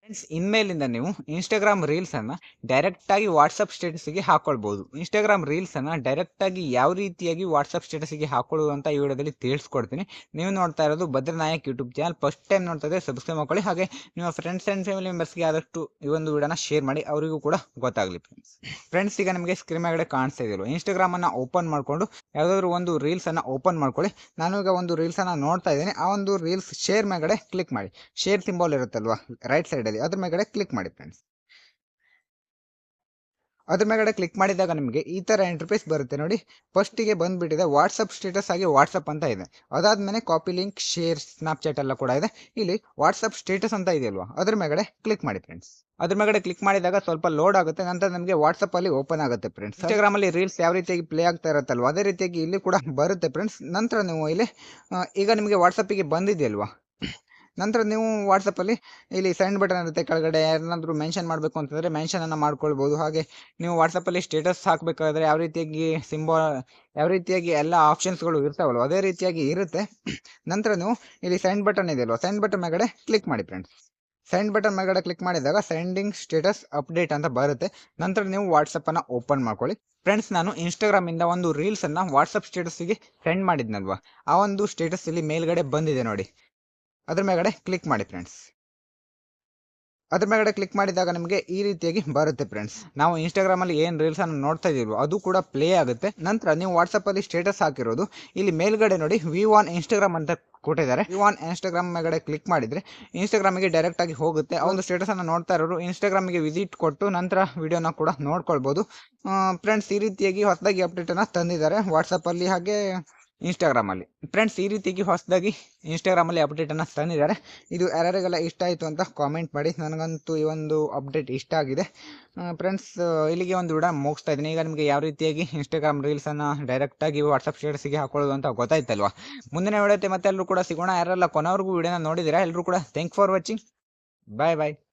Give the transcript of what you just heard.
Friends ಇನ್ಮೇಲಿಂದ ನೀವು Instagram reels ಅನ್ನ direct ಆಗಿ ವಾಟ್ಸಪ್ ಸ್ಟೇಟಸ್ಗೆ ಹಾಕೊಳ್ಬಹುದು. ಇನ್ಸ್ಟಾಗ್ರಾಮ್ ರೀಲ್ಸ್ ಅನ್ನ ಡೈರೆಕ್ಟ್ ಆಗಿ ಯಾವ ರೀತಿಯಾಗಿ ವಾಟ್ಸಪ್ ಸ್ಟೇಟಸ್ಗೆ ಹಾಕೊಳ್ಳುವುದು ಅಂತ ಈ ವಿಡಿಯೋದಲ್ಲಿ ತಿಳಿಸ್ಕೊಡ್ತೀನಿ. ನೀವು ನೋಡ್ತಾ ಇರೋದು ಭದ್ರನಾಯಕ್ ಯೂಟ್ಯೂಬ್ ಚಾನಲ್. ಫಸ್ಟ್ ಟೈಮ್ ನೋಡ್ತಾ ಇದ್ರೆ ಸಬ್ಸ್ಕ್ರೈಬ್ ಮಾಡ್ಕೊಳ್ಳಿ. ಹಾಗೆ ನಿಮ್ಮ ಫ್ರೆಂಡ್ಸ್ ಅಂಡ್ ಫ್ಯಾಮಿಲಿ ಮೆಂಬರ್ಸ್ಗೆ ಆದಷ್ಟು ಈ ಒಂದು ವಿಡಿಯೋನ ಶೇರ್ ಮಾಡಿ, ಅವರಿಗೂ ಕೂಡ ಗೊತ್ತಾಗಲಿ. ಫ್ರೆಂಡ್ಸ್ ಈಗ ನಿಮಗೆ ಸ್ಕ್ರೀನ್ ಮೇಲೆ ಕಾಣಿಸ್ತಾ ಇದೆಯಲ್ಲ, ಇನ್ಸ್ಟಾಗ್ರಾಮ್ ಅನ್ನ ಓಪನ್ ಮಾಡ್ಕೊಂಡು ಯಾವುದಾದ್ರು ಒಂದು ರೀಲ್ಸ್ ಅನ್ನ ಓಪನ್ ಮಾಡ್ಕೊಳ್ಳಿ. ನಾನು ಈಗ ಒಂದು ರೀಲ್ಸ್ ಅನ್ನ ನೋಡ್ತಾ ಇದ್ದೀನಿ. ಆ ಒಂದು ರೀಲ್ಸ್ ಶೇರ್ ಮೇಗಡೆ ಕ್ಲಿಕ್ ಮಾಡಿ. ಶೇರ್ ಸಿಂಬಲ್ ಇರುತ್ತಲ್ವಾ ರೈಟ್ ಸೈಡ್ ಅಲ್ಲಿ, ಅದ್ರ ಮೇಗಡೆ ಕ್ಲಿಕ್ ಮಾಡಿ ಫ್ರೆಂಡ್ಸ್. ಅದ್ರ ಮೇಗಡೆ ಕ್ಲಿಕ್ ಮಾಡಿದಾಗ ನಿಮಗೆ ಈ ತರ ಇಂಟರ್ಫೇಸ್ ಬರುತ್ತೆ ನೋಡಿ. ಫಸ್ಟಿಗೆ ಬಂದ್ಬಿಟ್ಟಿದೆ ವಾಟ್ಸಪ್ ಸ್ಟೇಟಸ್ ಆಗಿ ವಾಟ್ಸಪ್ ಅಂತ ಇದೆ. ಅದಾದ್ಮೇಲೆ ಕಾಪಿ ಲಿಂಕ್, ಶೇರ್, ಸ್ನಾಪ್ಚಾಟ್ ಎಲ್ಲ ಕೂಡ ಇದೆ. ಇಲ್ಲಿ ವಾಟ್ಸಪ್ ಸ್ಟೇಟಸ್ ಅಂತ ಇದೆಯಲ್ವಾ, ಅದ್ರ ಮೇಗಡೆ ಕ್ಲಿಕ್ ಮಾಡಿ ಫ್ರೆಂಡ್ಸ್. ಅದ್ರ ಮೇಗಡೆ ಕ್ಲಿಕ್ ಮಾಡಿದಾಗ ಸ್ವಲ್ಪ ಲೋಡ್ ಆಗುತ್ತೆ, ನಂತರ ನಮಗೆ ವಾಟ್ಸಪ್ ಅಲ್ಲಿ ಓಪನ್ ಆಗುತ್ತೆ ಫ್ರೆಂಡ್ಸ್. ಇನ್ಸ್ಟಾಗ್ರಾಮ್ ಅಲ್ಲಿ ರೀಲ್ಸ್ ಯಾವ ರೀತಿಯಾಗಿ ಪ್ಲೇ ಆಗ್ತಾ ಇರುತ್ತಲ್ವಾ, ಅದೇ ರೀತಿಯಾಗಿ ಇಲ್ಲಿ ಕೂಡ ಬರುತ್ತೆ ಫ್ರೆಂಡ್ಸ್. ನಂತರ ನೀವು ಇಲ್ಲಿ ಈಗ ನಿಮಗೆ ವಾಟ್ಸಪ್ಪಿಗೆ ಬಂದಿದೆಯಲ್ವಾ, ನಂತರ ನೀವು ವಾಟ್ಸಪ್ಪಲ್ಲಿ ಇಲ್ಲಿ ಸೆಂಡ್ ಬಟನ್ ಇರುತ್ತೆ ಕೆಳಗಡೆ. ಯಾರನ್ನಾದ್ರೂ ಮೆನ್ಷನ್ ಮಾಡಬೇಕು ಅಂತಂದರೆ ಮೆನ್ಷನನ್ನು ಮಾಡ್ಕೊಳ್ಬೋದು. ಹಾಗೆ ನೀವು ವಾಟ್ಸಪ್ಪಲ್ಲಿ ಸ್ಟೇಟಸ್ ಹಾಕಬೇಕಾದ್ರೆ ಯಾವ ರೀತಿಯಾಗಿ ಯಾವ ರೀತಿಯಾಗಿ ಎಲ್ಲ ಆಪ್ಷನ್ಸ್ಗಳು ಇರ್ತಾವಲ್ವ, ಅದೇ ರೀತಿಯಾಗಿ ಇರುತ್ತೆ. ನಂತರ ನೀವು ಇಲ್ಲಿ ಸೆಂಡ್ ಬಟನ್ ಇದೆಯಲ್ವ, ಸೆಂಡ್ ಬಟನ್ ಮೇಗಡೆ ಕ್ಲಿಕ್ ಮಾಡಿ ಫ್ರೆಂಡ್ಸ್. ಸೆಂಡ್ ಬಟನ್ ಮೇಗಡೆ ಕ್ಲಿಕ್ ಮಾಡಿದಾಗ ಸೆಂಡಿಂಗ್ ಸ್ಟೇಟಸ್ ಅಪ್ಡೇಟ್ ಅಂತ ಬರುತ್ತೆ. ನಂತರ ನೀವು ವಾಟ್ಸಪ್ಪನ್ನು ಓಪನ್ ಮಾಡ್ಕೊಳ್ಳಿ. ಫ್ರೆಂಡ್ಸ್ ನಾನು ಇನ್ಸ್ಟಾಗ್ರಾಮಿಂದ ಒಂದು ರೀಲ್ಸನ್ನು ವಾಟ್ಸಪ್ ಸ್ಟೇಟಸ್ಸಿಗೆ ಸೆಂಡ್ ಮಾಡಿದ್ನಲ್ವ, ಆ ಒಂದು ಸ್ಟೇಟಸ್ ಇಲ್ಲಿ ಮೇಲ್ಗಡೆ ಬಂದಿದೆ ನೋಡಿ. ಅದ್ರ ಮೇಗಡೆ ಕ್ಲಿಕ್ ಮಾಡಿ ಫ್ರೆಂಡ್ಸ್. ಅದ್ರ ಮೇಗಡೆ ಕ್ಲಿಕ್ ಮಾಡಿದಾಗ ನಿಮಗೆ ಈ ರೀತಿಯಾಗಿ ಬರುತ್ತೆ ಫ್ರೆಂಡ್ಸ್. ನಾವು ಇನ್ಸ್ಟಾಗ್ರಾಮ್ ಅಲ್ಲಿ ಏನ್ ರೀಲ್ಸ್ ಅನ್ನು ನೋಡ್ತಾ ಇದೀವೋ ಅದು ಕೂಡ ಪ್ಲೇ ಆಗುತ್ತೆ. ನಂತರ ನೀವು ವಾಟ್ಸಪ್ ಅಲ್ಲಿ ಸ್ಟೇಟಸ್ ಹಾಕಿರೋದು ಇಲ್ಲಿ ಮೇಲ್ಗಡೆ ನೋಡಿ ವ್ಯೂ ಆನ್ ಇನ್ಸ್ಟಾಗ್ರಾಮ್ ಅಂತ ಕೊಟ್ಟಿದ್ದಾರೆ. ವ್ಯೂ ಆನ್ ಇನ್ಸ್ಟಾಗ್ರಾಮ್ ಮೇಗಡೆ ಕ್ಲಿಕ್ ಮಾಡಿದ್ರೆ ಇನ್ಸ್ಟಾಗ್ರಾಮಿಗೆ ಡೈರೆಕ್ಟ್ ಆಗಿ ಹೋಗುತ್ತೆ. ಆ ಒಂದು ಸ್ಟೇಟಸ್ ಅನ್ನು ನೋಡ್ತಾ ಇರೋರು ಇನ್ಸ್ಟಾಗ್ರಾಮಿಗೆ ವಿಸಿಟ್ ಕೊಟ್ಟು ನಂತರ ವಿಡಿಯೋನ ಕೂಡ ನೋಡ್ಕೊಳ್ಬಹುದು. ಫ್ರೆಂಡ್ಸ್ ಈ ರೀತಿಯಾಗಿ ಹೊಸದಾಗಿ ಅಪ್ಡೇಟ್ ಅನ್ನ ತಂದಿದ್ದಾರೆ ವಾಟ್ಸಪ್ ಅಲ್ಲಿ ಹಾಗೆ ಇನ್ಸ್ಟಾಗ್ರಾಮ್ ಅಲ್ಲಿ. ಫ್ರೆಂಡ್ಸ್ ಈ ರೀತಿಯಾಗಿ ಹೊಸದಾಗಿ ಇನ್ಸ್ಟಾಗ್ರಾಮ್ ಅಲ್ಲಿ ಅಪ್ಡೇಟ್ ಅನ್ನ ತಂದಿದ್ದಾರೆ. ಇದು ಯಾರ್ಯಾರಿಗೆಲ್ಲ ಇಷ್ಟ ಆಯಿತು ಅಂತ ಕಾಮೆಂಟ್ ಮಾಡಿ. ನನಗಂತೂ ಈ ಒಂದು ಅಪ್ಡೇಟ್ ಇಷ್ಟ ಆಗಿದೆ. ಫ್ರೆಂಡ್ಸ್ ಇಲ್ಲಿಗೆ ಒಂದು ವಿಡಿಯೋ ಮುಗಿಸ್ತಾ ಇದ್ದೀನಿ. ಈಗ ನಿಮಗೆ ಯಾವ ರೀತಿಯಾಗಿ ಇನ್ಸ್ಟಾಗ್ರಾಮ್ ರೀಲ್ಸ್ ಅನ್ನ ಡೈರೆಕ್ಟ್ ಆಗಿ ವಾಟ್ಸಪ್ ಸ್ಟೇಟಸ್ಗೆ ಹಾಕೊಳ್ಳೋದು ಅಂತ ಗೊತ್ತಾಯ್ತಲ್ವಾ. ಮುಂದಿನ ವಿಡಿಯೋ ಮತ್ತೆ ಎಲ್ಲರೂ ಕೂಡ ಸಿಗೋಣ. ಯಾರೆಲ್ಲ ಕೊನೆವರೆಗೂ ವಿಡಿಯೋನ ನೋಡಿದ್ದೀರಾ ಎಲ್ಲರೂ ಕೂಡ thank for watching. Bye bye.